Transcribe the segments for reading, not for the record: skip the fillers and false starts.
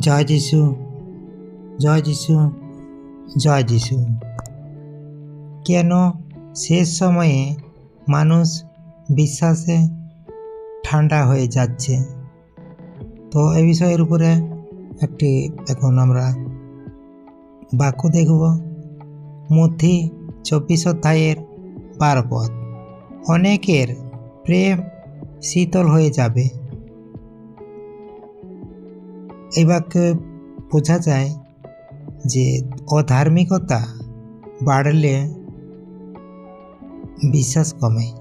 জয় যিশু, জয় যিশু, জয় যিশু। কেন শেষ সময়ে মানুষ বিশ্বাসে ঠান্ডা হয়ে যাচ্ছে? তো এই বিষয়ের উপরে একটি এখন আমরা বাক্য দেখব। মথি 24 অধ্যায়ের 12 পদ। অনেকের প্রেম শীতল হয়ে যাবে। এই বাক্যে বোঝা যায় যে অধার্মিকতা বাড়লে বিশ্বাস কমে।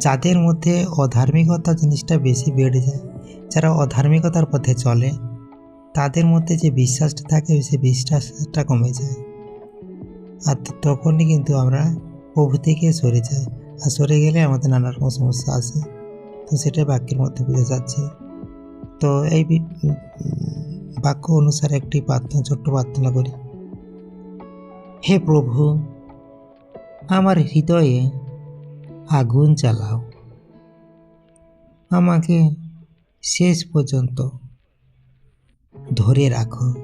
যাদের মধ্যে অধার্মিকতা জিনিসটা বেশি বেড়ে যায়, যারা অধার্মিকতার পথে চলে, তাদের মধ্যে যে বিশ্বাসটা থাকে সে বিশ্বাসটা কমে যায়। আর তখনই কিন্তু আমরা প্রভু থেকে সরে যাই, আর সরে গেলে আমাদের নানা রকম সমস্যা আসে। তো সেটা বাক্যের মধ্যে বোঝা যাচ্ছে। তো এই বাক্য অনুসারে একটি প্রার্থনা, ছোট্ট প্রার্থনা করি। হে প্রভু, আমার হৃদয়ে আগুন জ্বালাও, আমাকে শেষ পর্যন্ত ধরে রাখো।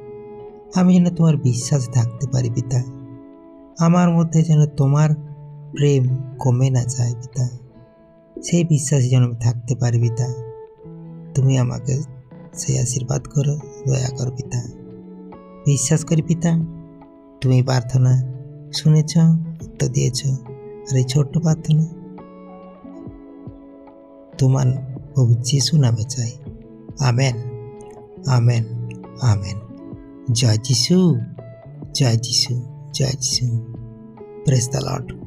আমি যেন তোমার বিশ্বাস থাকতে পারি পিতা। আমার মধ্যে যেন তোমার প্রেম কমে না যায় পিতা। সেই বিশ্বাসে যেন আমি থাকতে পারি পিতা। তুমি আমাকে সেই আশীর্বাদ করো, দয়া করো পিতা। বিশ্বাস করি পিতা, তুমি প্রার্থনা শুনেছ, উত্তর দিয়েছ। আর এই ছোট্ট প্রার্থনা তোমার প্রভু যিশু নামে চাই। Amen, amen, amen. জয় যিশু, জয় যিশু, জয় যিশু। Praise the Lord.